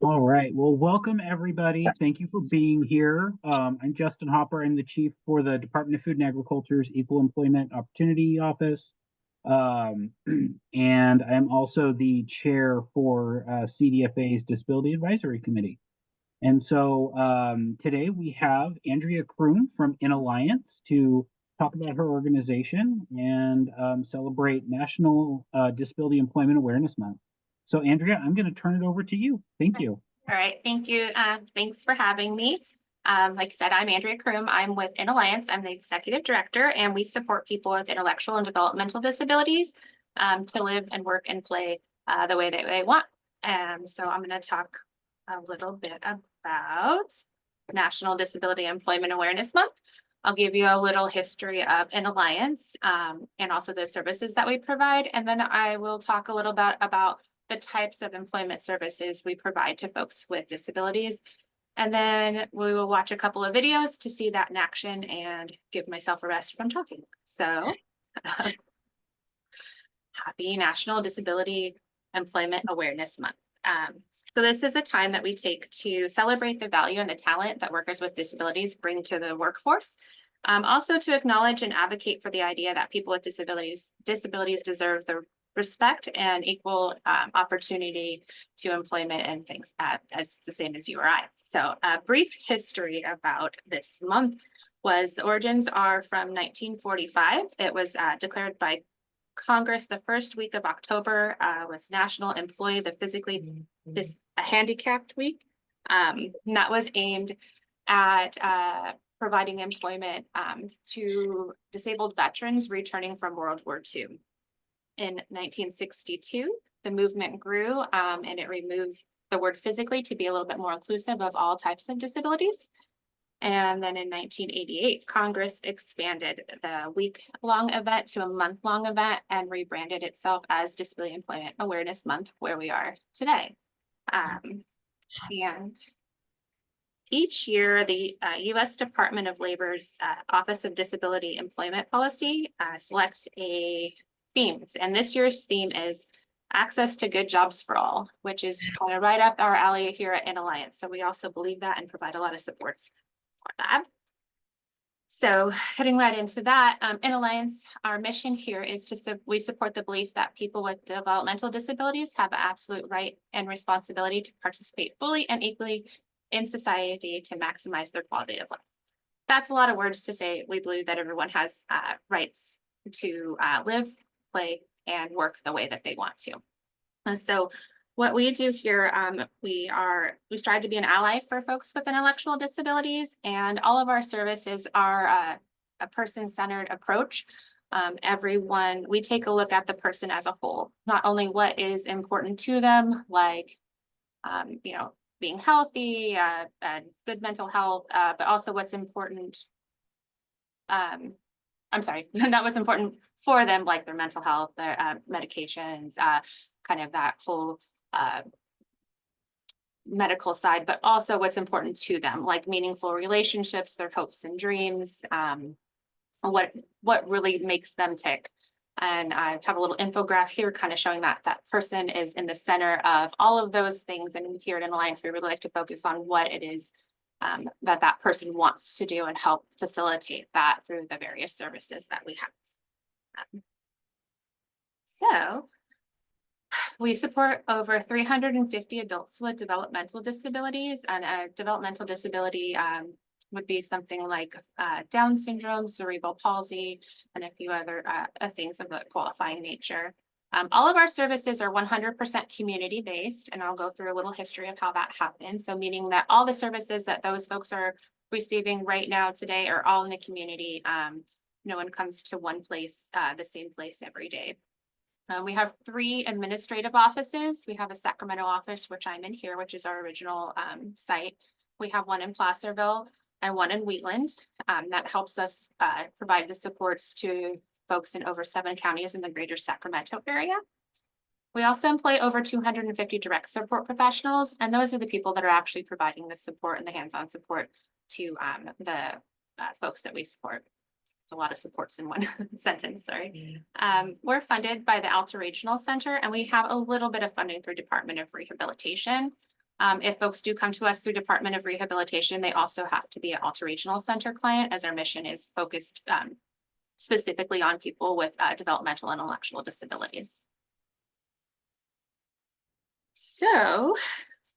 All right. Well, welcome everybody. Thank you for being here. I'm Justin Hopper. I'm the chief for the Department of Food and Agriculture's Equal Employment Opportunity Office. Um, and I'm also the chair for CDFA's Disability Advisory Committee. And so today we have Andrea Kroom from InAlliance to talk about her organization and celebrate National Disability Employment Awareness Month. So Andrea, I'm going to turn it over to you. Thank you. All right, thank you. Thanks for having me. Like I said, I'm Andrea Kroom. I'm with InAlliance. I'm the executive director, and we support people with intellectual and developmental disabilities to live and work and play the way that they want. So I'm going to talk a little bit about National Disability Employment Awareness Month. I'll give you a little history of InAlliance and also the services that we provide, and then I will talk a little bit about the types of employment services we provide to folks with disabilities. And then we will watch a couple of videos to see that in action and give myself a rest from talking. So happy National Disability Employment Awareness Month. So this is a time that we take to celebrate the value and the talent that workers with disabilities bring to the workforce. Also to acknowledge and advocate for the idea that people with disabilities deserve the respect and equal opportunity to employment and things as the same as you or I. So a brief history about this month was the origins are from 1945. It was declared by Congress the first week of October, was National Employee the Physically Handicapped Week. That was aimed at providing employment to disabled veterans returning from World War II. In 1962, the movement grew and it removed the word physically to be a little bit more inclusive of all types of disabilities. And then in 1988, Congress expanded the week-long event to a month-long event and rebranded itself as Disability Employment Awareness Month, where we are today. And each year, the U.S. Department of Labor's Office of Disability Employment Policy selects a themes, and this year's theme is access to good jobs for all, which is kind of right up our alley here at InAlliance. So we also believe that and provide a lot of supports for that. So heading right into that, InAlliance, our mission here is we support the belief that people with developmental disabilities have an absolute right and responsibility to participate fully and equally in society to maximize their quality of life. That's a lot of words to say. We believe that everyone has rights to live, play, and work the way that they want to. And so what we do here, we strive to be an ally for folks with intellectual disabilities, and all of our services are a person-centered approach. We take a look at the person as a whole, not only what is important to them, like being healthy, good mental health, but also what's important. I'm sorry, not what's important for them, like their mental health, their medications, kind of that whole medical side, but also what's important to them, like meaningful relationships, their hopes and dreams, what really makes them tick. And I have a little infographic here kind of showing that person is in the center of all of those things. And here at InAlliance, we really like to focus on what it is that person wants to do and help facilitate that through the various services that we have. So we support over 350 adults with developmental disabilities, and a developmental disability would be something like Down syndrome, cerebral palsy, and a few other things of a qualifying nature. All of our services are 100% community-based, and I'll go through a little history of how that happened. So meaning that all the services that those folks are receiving right now today are all in the community. No one comes to one place, the same place every day. We have 3 administrative offices. We have a Sacramento office, which I'm in here, which is our original site. We have one in Placerville and one in Wheatland. That helps us provide the supports to folks in over 7 counties in the greater Sacramento area. We also employ over 250 direct support professionals, and those are the people that are actually providing the support and the hands-on support to the folks that we support. It's a lot of supports in one sentence, sorry. We're funded by the Alta Regional Center, and we have a little bit of funding through Department of Rehabilitation. If folks do come to us through Department of Rehabilitation, they also have to be an Alta Regional Center client, as our mission is focused specifically on people with developmental and intellectual disabilities. So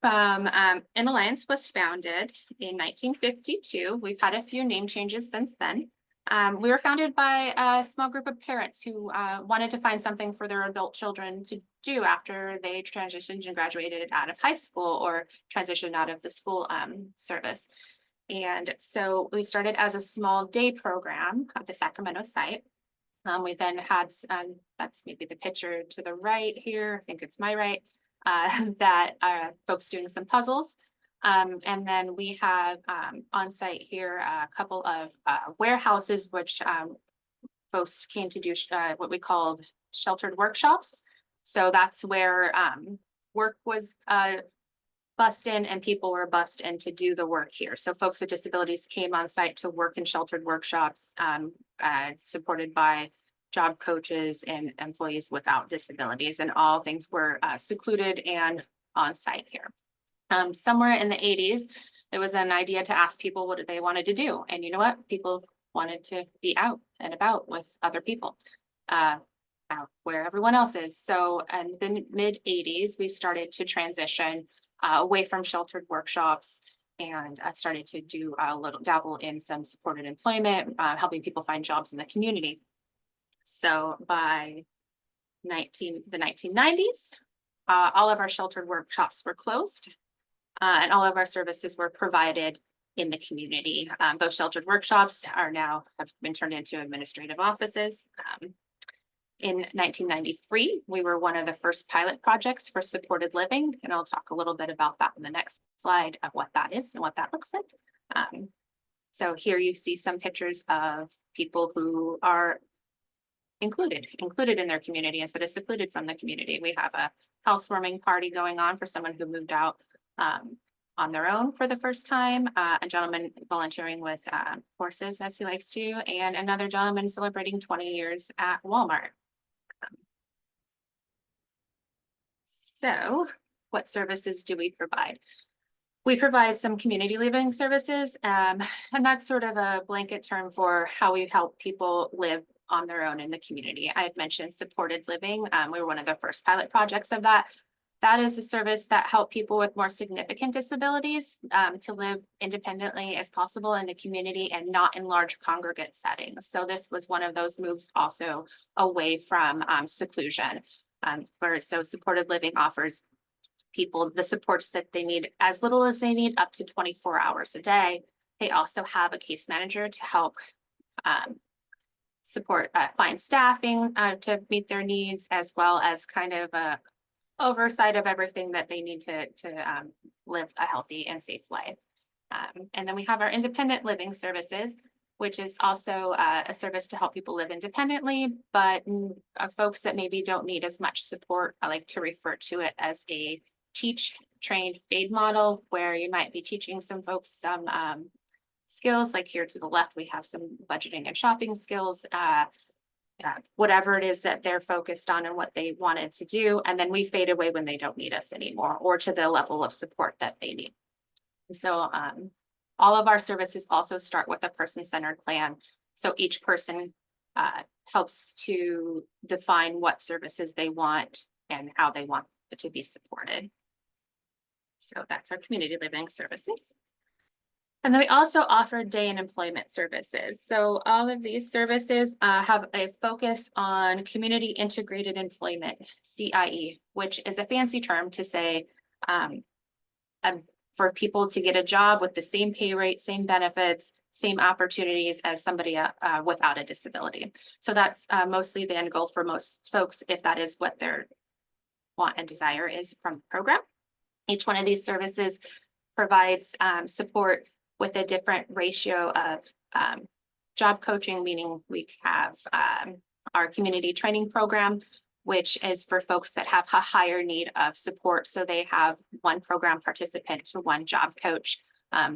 InAlliance was founded in 1952. We've had a few name changes since then. We were founded by a small group of parents who wanted to find something for their adult children to do after they transitioned and graduated out of high school or transitioned out of the school service. And so we started as a small day program at the Sacramento site. We then had, that's maybe the picture to the right here, I think it's my right, that folks doing some puzzles. And then we have on site here a couple of warehouses, which folks came to do what we called sheltered workshops. So that's where work was bussed in and people were bussed in to do the work here. So folks with disabilities came on site to work in sheltered workshops supported by job coaches and employees without disabilities, and all things were secluded and on site here. Somewhere in the 80s, there was an idea to ask people what they wanted to do. And you know what? People wanted to be out and about with other people, out where everyone else is. So in the mid 80s, we started to transition away from sheltered workshops and started to do a little dabble in some supported employment, helping people find jobs in the community. So by the 1990s, all of our sheltered workshops were closed and all of our services were provided in the community. Those sheltered workshops are now have been turned into administrative offices. In 1993, we were one of the first pilot projects for supported living, and I'll talk a little bit about that in the next slide of what that is and what that looks like. So here you see some pictures of people who are included in their community instead of secluded from the community. We have a housewarming party going on for someone who moved out on their own for the first time, a gentleman volunteering with horses, as he likes to, and another gentleman celebrating 20 years at Walmart. So what services do we provide? We provide some community living services, and that's sort of a blanket term for how we help people live on their own in the community. I had mentioned supported living. We were one of the first pilot projects of that. That is a service that helps people with more significant disabilities to live independently as possible in the community and not in large congregate settings. So this was one of those moves also away from seclusion. So supported living offers people the supports that they need, as little as they need, up to 24 hours a day. They also have a case manager to help support find staffing to meet their needs, as well as kind of a oversight of everything that they need to live a healthy and safe life. And then we have our independent living services, which is also a service to help people live independently, but folks that maybe don't need as much support, I like to refer to it as a teach, train, fade model, where you might be teaching some folks some skills, like here to the left, we have some budgeting and shopping skills, whatever it is that they're focused on and what they wanted to do. And then we fade away when they don't need us anymore or to the level of support that they need. So all of our services also start with a person-centered plan. So each person helps to define what services they want and how they want it to be supported. So that's our community living services. And then we also offer day and employment services. So all of these services have a focus on community integrated employment, CIE, which is a fancy term to say for people to get a job with the same pay rate, same benefits, same opportunities as somebody without a disability. So that's mostly the end goal for most folks, if that is what their want and desire is from the program. Each one of these services provides support with a different ratio of job coaching, meaning we have our community training program, which is for folks that have a higher need of support. So they have one program participant to one job coach.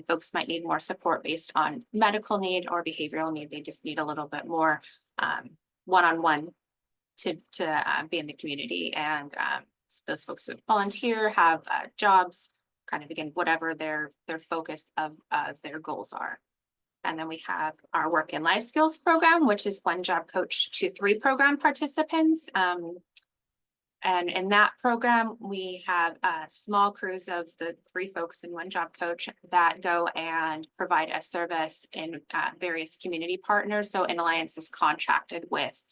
Folks might need more support based on medical need or behavioral need. They just need a little bit more one-on-one to be in the community. And those folks who volunteer have jobs kind of, again, whatever their focus of their goals are. And then we have our work and life skills program, which is 1 job coach to 3 program participants. And in that program, we have small crews of the 3 folks and 1 job coach that go and provide a service in various community partners. So InAlliance is contracted with,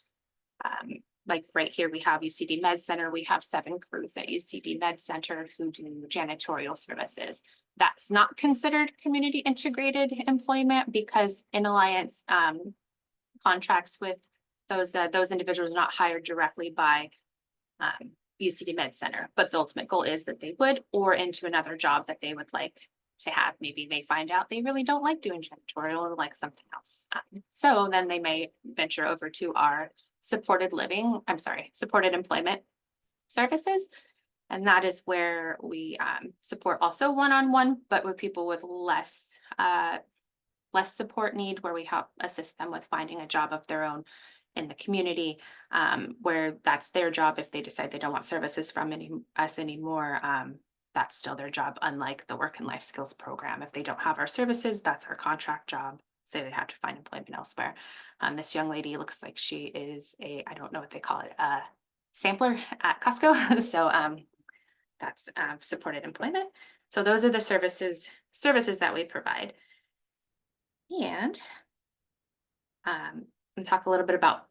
like right here, we have UCD Med Center. We have 7 crews at UCD Med Center who do janitorial services. That's not considered community integrated employment because InAlliance contracts with those individuals not hired directly by UCD Med Center, but the ultimate goal is that they would, or into another job that they would like to have. Maybe they find out they really don't like doing janitorial or like something else. So then they may venture over to our supported employment services. And that is where we support also one-on-one, but with people with less support need, where we help assist them with finding a job of their own in the community, where that's their job. If they decide they don't want services from us anymore, that's still their job, unlike the work and life skills program. If they don't have our services, that's our contract job. So they have to find employment elsewhere. This young lady looks like she is I don't know what they call it, a sampler at Costco. So that's supported employment. So those are the services that we provide. And we'll talk a little bit about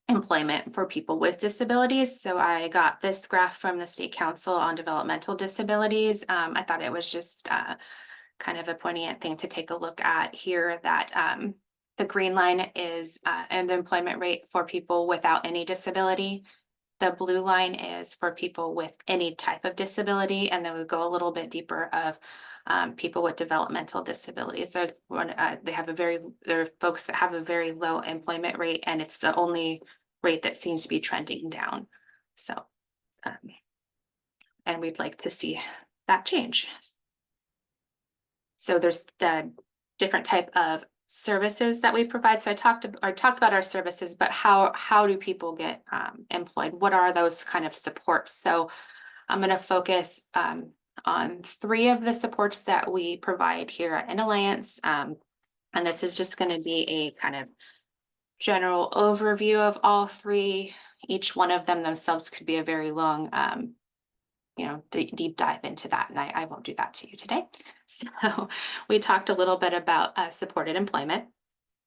employment for people with disabilities. So I got this graph from the State Council on Developmental Disabilities. I thought it was just kind of a poignant thing to take a look at here, that the green line is an employment rate for people without any disability. The blue line is for people with any type of disability, and then we go a little bit deeper of people with developmental disabilities. So there are folks that have a very low employment rate, and it's the only rate that seems to be trending down. So, and we'd like to see that change. So there's the different type of services that we provide. So I talked about our services, but how do people get employed? What are those kind of supports? So I'm going to focus on 3 of the supports that we provide here at InAlliance. And this is just going to be a kind of general overview of all 3. Each one of them themselves could be a very long deep dive into that, and I won't do that to you today. So we talked a little bit about supported employment,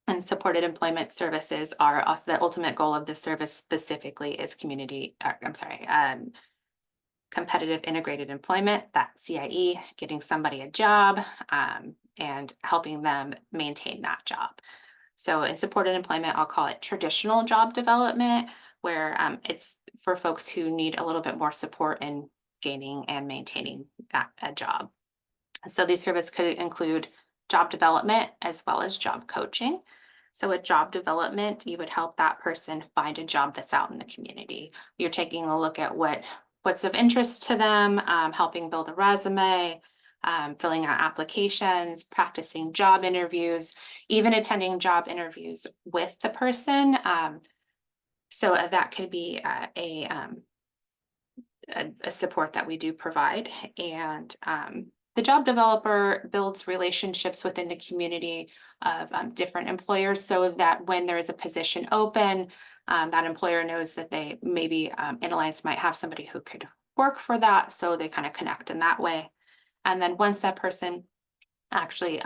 and supported employment services are also the ultimate goal of this service specifically is competitive integrated employment, that CIE, getting somebody a job and helping them maintain that job. So in supported employment, I'll call it traditional job development, where it's for folks who need a little bit more support in gaining and maintaining a job. So these services could include job development as well as job coaching. So with job development, you would help that person find a job that's out in the community. You're taking a look at what's of interest to them, helping build a resume, filling out applications, practicing job interviews, even attending job interviews with the person. So that could be a support that we do provide. And the job developer builds relationships within the community of different employers, so that when there is a position open, that employer knows that they maybe InAlliance might have somebody who could work for that, so they kind of connect in that way. And then once that person actually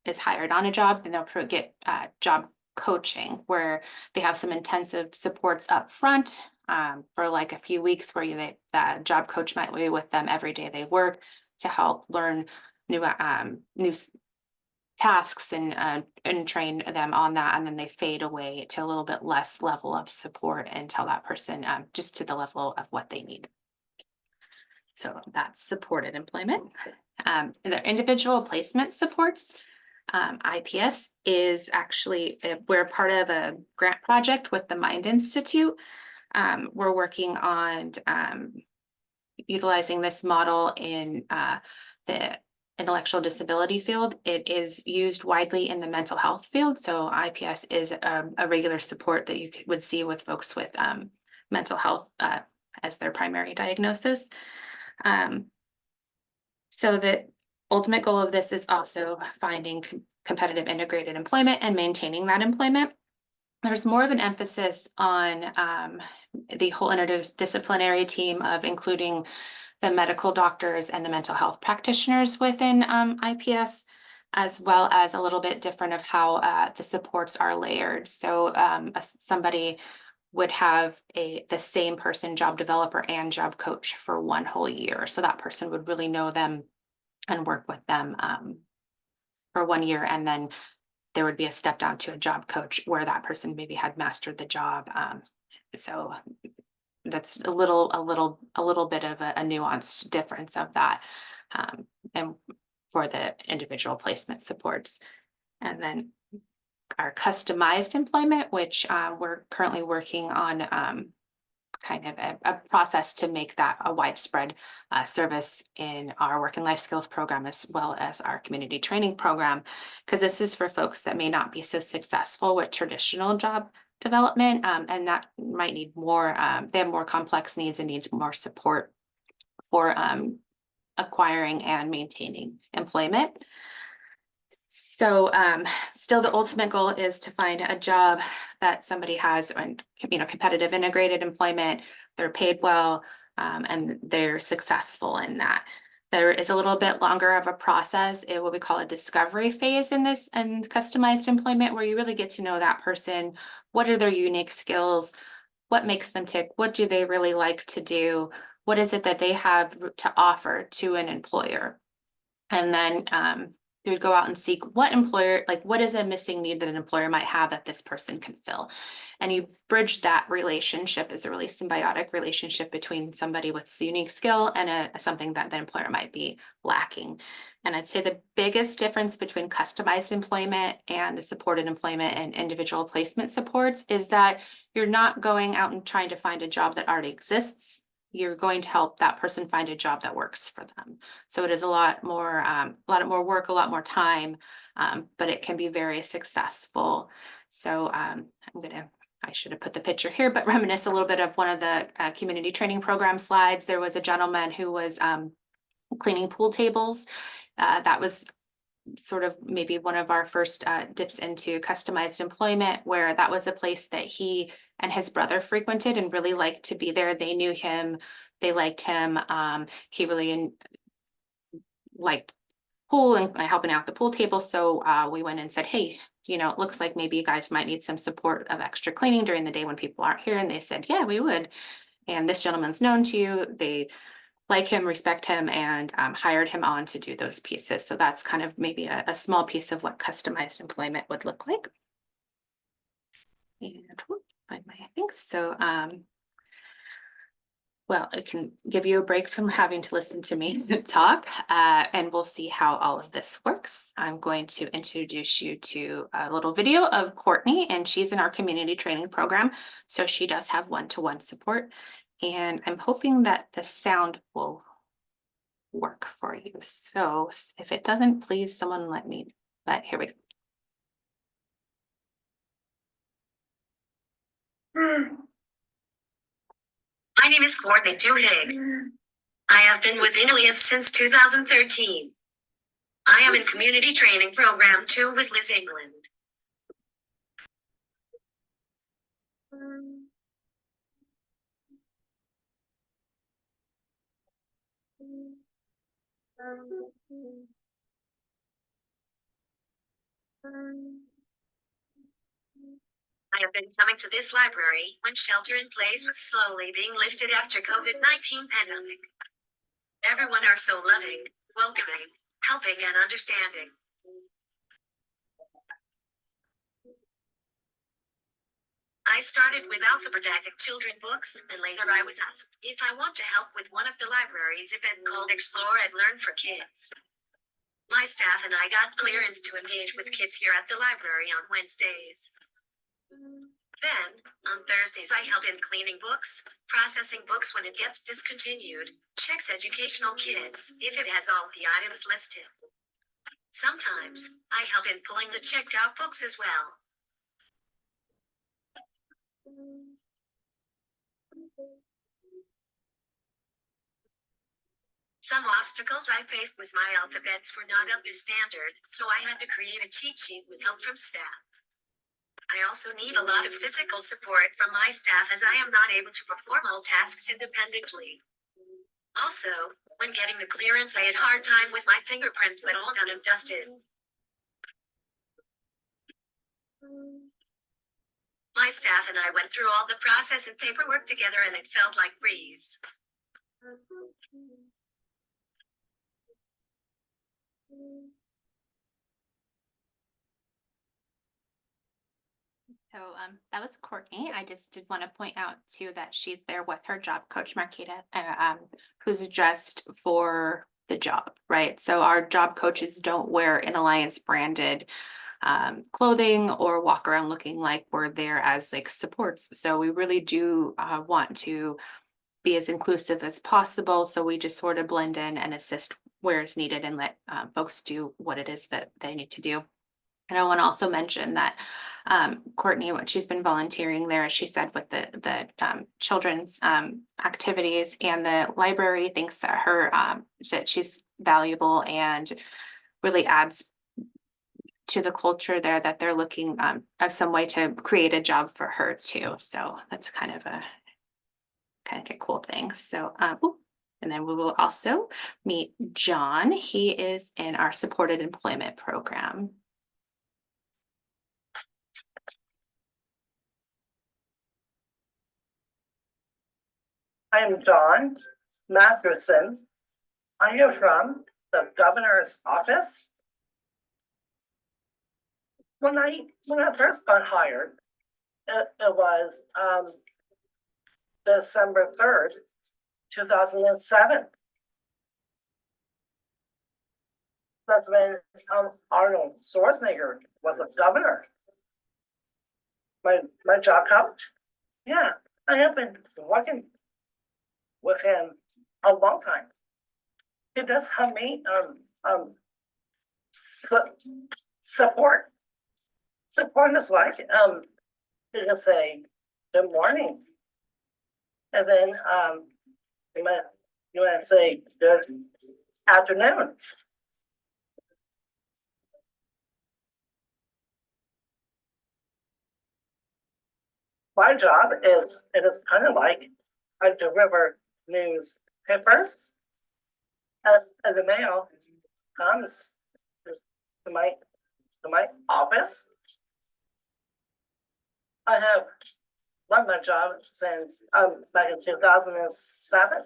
is hired on a job, then they'll get job coaching, where they have some intensive supports up front for like a few weeks, where that job coach might be with them every day they work to help learn new tasks and train them on that. And then they fade away to a little bit less level of support until that person just to the level of what they need. So that's supported employment. The individual placement supports. IPS is actually, we're part of a grant project with the Mind Institute. We're working on utilizing this model in the intellectual disability field. It is used widely in the mental health field. So IPS is a regular support that you would see with folks with mental health as their primary diagnosis. So the ultimate goal of this is also finding competitive integrated employment and maintaining that employment. There's more of an emphasis on the whole interdisciplinary team of including the medical doctors and the mental health practitioners within IPS, as well as a little bit different of how the supports are layered. So somebody would have the same person, job developer and job coach, for one whole year. So that person would really know them and work with them for 1 year, and then there would be a step down to a job coach where that person maybe had mastered the job. So that's a little bit of a nuanced difference of that, and for the individual placement supports. And then our customized employment, which we're currently working on kind of a process to make that a widespread service in our work and life skills program, as well as our community training program, because this is for folks that may not be so successful with traditional job development, and that might need more, they have more complex needs and needs more support for acquiring and maintaining employment. So still the ultimate goal is to find a job that somebody has, and competitive integrated employment, they're paid well, and they're successful in that. There is a little bit longer of a process, what we call a discovery phase in this and customized employment, where you really get to know that person. What are their unique skills? What makes them tick? What do they really like to do? What is it that they have to offer to an employer? And then you would go out and seek what is a missing need that an employer might have that this person can fill. And you bridge that relationship as a really symbiotic relationship between somebody with unique skill and something that the employer might be lacking. And I'd say the biggest difference between customized employment and the supported employment and individual placement supports is that you're not going out and trying to find a job that already exists. You're going to help that person find a job that works for them. So it is a lot more work, a lot more time, but it can be very successful. So I should have put the picture here, but reminisce a little bit of one of the community training program slides. There was a gentleman who was cleaning pool tables. That was sort of maybe one of our first dips into customized employment, where that was a place that he and his brother frequented and really liked to be there. They knew him, they liked him. He really liked pool and helping out the pool table. So we went and said, hey, it looks like maybe you guys might need some support of extra cleaning during the day when people aren't here. And they said, yeah, we would. And this gentleman's known to you. They like him, respect him, and hired him on to do those pieces. So that's kind of maybe a small piece of what customized employment would look like. And find my things. So, well, it can give you a break from having to listen to me talk, and we'll see how all of this works. I'm going to introduce you to a little video of Courtney, and she's in our community training program. So she does have one-to-one support. And I'm hoping that the sound will work for you. So if it doesn't, please someone let me, but here we go. My name is Courtney Duhigg. I have been with InAlliance since 2013. I am in community training program 2 with Liz England. I have been coming to this library when shelter in place was slowly being lifted after COVID-19 pandemic. Everyone are so loving, welcoming, helping, and understanding. I started with alphabetic children books, and later I was asked if I want to help with one of the library's event called Explore and Learn for Kids. My staff and I got clearance to engage with kids here at the library on Wednesdays. Then, on Thursdays I help in cleaning books, processing books when it gets discontinued, checks educational kids if it has all the items listed. Sometimes, I help in pulling the checked out books as well. Some obstacles I faced was my alphabets were not up to standard, so I had to create a cheat sheet with help from staff. I also need a lot of physical support from my staff as I am not able to perform all tasks independently. Also, when getting the clearance, I had a hard time with my fingerprints, but all done and dusted. My staff and I went through all the process and paperwork together, and it felt like breeze. So that was Courtney. I just did want to point out too that she's there with her job coach, Marquita, who's dressed for the job, right? So our job coaches don't wear InAlliance branded clothing or walk around looking like we're there as like supports. So we really do want to be as inclusive as possible. So we just sort of blend in and assist where it's needed and let folks do what it is that they need to do. And I want to also mention that Courtney, what she's been volunteering there, as she said, with the children's activities and the library, thinks that her that she's valuable and really adds to the culture there, that they're looking at some way to create a job for her too. So that's kind of a cool thing. So and then we will also meet John. He is in our supported employment program. I am John Masterson. I am from the governor's office. When I first got hired, it was December 3rd, 2007. That's when Arnold Schwarzenegger was a governor. My job coach. Yeah, I have been working with him a long time. He does help me support is like you just say good morning, and then you might say good afternoons. My job is kind of like I deliver newspapers as the mail comes to my office. I have done my job since back in 2007.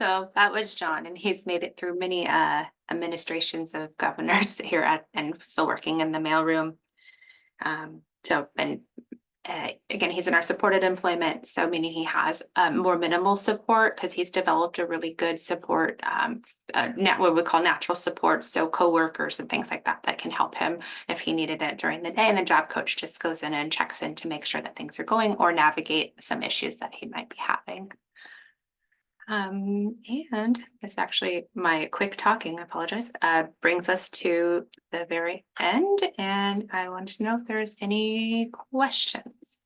So that was John, and he's made it through many administrations of governors here at, and still working in the mailroom. Again, he's in our supported employment, so meaning he has more minimal support because he's developed a really good support, what we call natural support, so coworkers and things like that that can help him if he needed it during the day. And the job coach just goes in and checks in to make sure that things are going or navigate some issues that he might be having. And this actually, my quick talking, I apologize, brings us to the very end, and I want to know if there's any questions.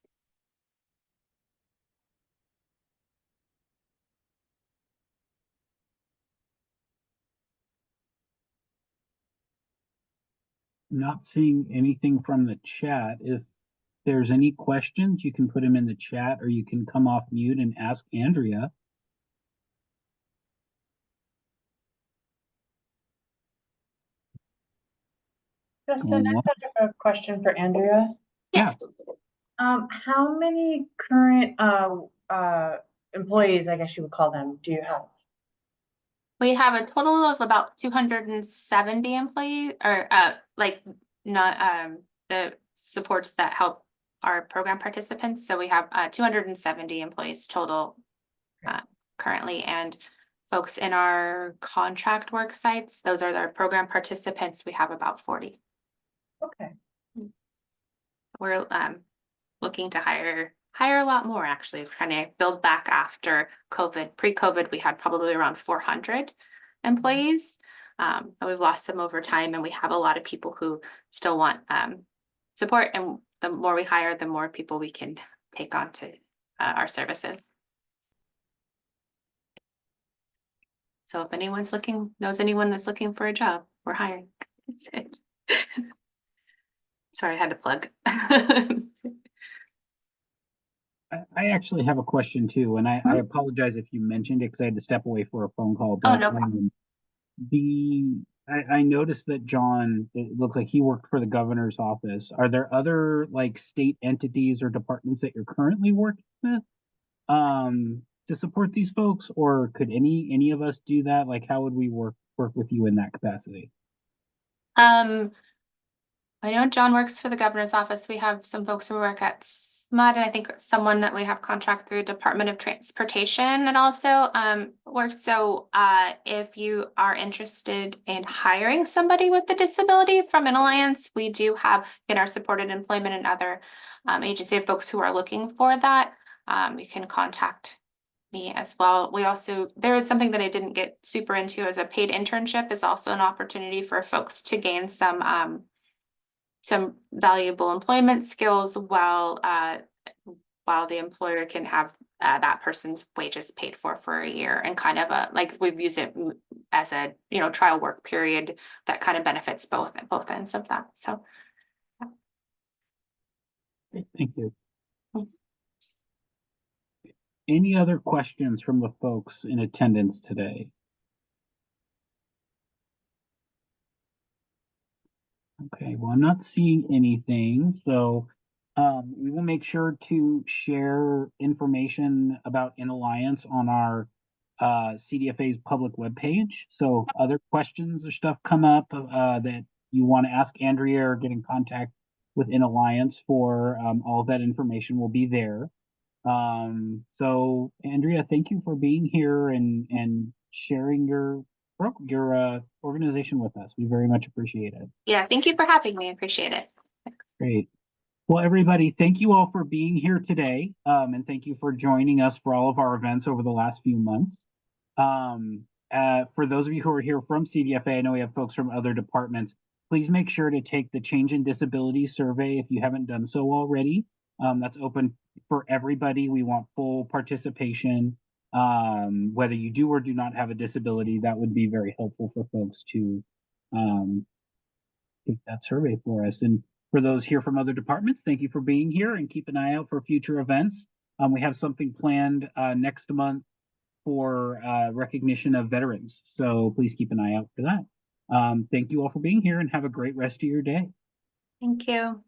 Not seeing anything from the chat. If there's any questions, you can put them in the chat, or you can come off mute and ask Andrea. Justin, I have a question for Andrea. Yes. How many current employees, I guess you would call them, do you have? We have a total of about 270 employees, or the supports that help our program participants. So we have 270 employees total currently, and folks in our contract work sites, those are our program participants, we have about 40. Okay. We're looking to hire a lot more, actually, kind of build back after COVID. Pre-COVID, we had probably around 400 employees. And we've lost some over time, and we have a lot of people who still want support, and the more we hire, the more people we can take on to our services. So if anyone's knows anyone that's looking for a job, we're hiring. That's it. Sorry, I had to plug. I actually have a question too, and I apologize if you mentioned it because I had to step away for a phone call. Oh, But no problem. I noticed that John, it looks like he worked for the governor's office. Are there other like state entities or departments that you're currently working with to support these folks, or could any of us do that? Like, how would we work with you in that capacity? I know John works for the governor's office. We have some folks who work at SMUD, and I think someone that we have contract through Department of Transportation that also works. So if you are interested in hiring somebody with a disability from InAlliance, we do have in our supported employment and other agency of folks who are looking for that. You can contact me as well. There is something that I didn't get super into as a paid internship is also an opportunity for folks to gain some valuable employment skills while the employer can have that person's wages paid for a year, and kind of like we've used it as a trial work period that kind of benefits both ends of that. So Thank you. Any other questions from the folks in attendance today? Okay, well, I'm not seeing anything, so we will make sure to share information about InAlliance on our CDFA's public webpage. So if other questions or stuff come up that you want to ask Andrea or get in contact with InAlliance for, all of that information will be there. So Andrea, thank you for being here and sharing your organization with us. We very much appreciate it. yeah, thank you for having me. I appreciate it. Great. Well, everybody, thank you all for being here today. And thank you for joining us for all of our events over the last few months. For those of you who are here from CDFA, I know we have folks from other departments. Please make sure to take the Change in Disability survey if you haven't done so already. That's open for everybody. We want full participation. Whether you do or do not have a disability, that would be very helpful for folks to take that survey for us. And for those here from other departments, thank you for being here, and keep an eye out for future events. We have something planned next month for recognition of veterans. So please keep an eye out for that. Thank you all for being here, and have a great rest of your day. Thank you.